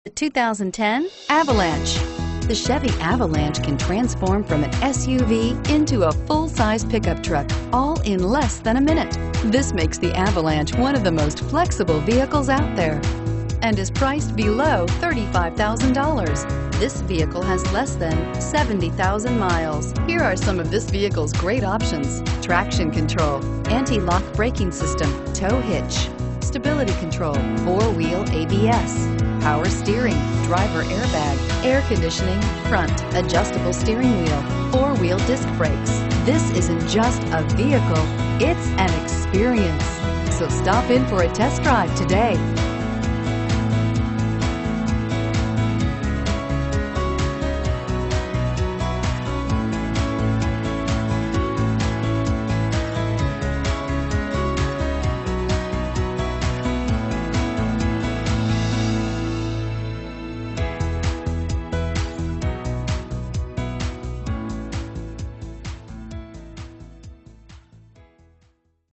The 2010 Avalanche. The Chevy Avalanche can transform from an SUV into a full-size pickup truck, all in less than a minute. This makes the Avalanche one of the most flexible vehicles out there and is priced below $35,000. This vehicle has less than 70,000 miles. Here are some of this vehicle's great options: traction control, anti-lock braking system, tow hitch, stability control, four-wheel ABS, power steering, driver airbag, air conditioning, front, adjustable steering wheel, four-wheel disc brakes. This isn't just a vehicle, it's an experience. So stop in for a test drive today.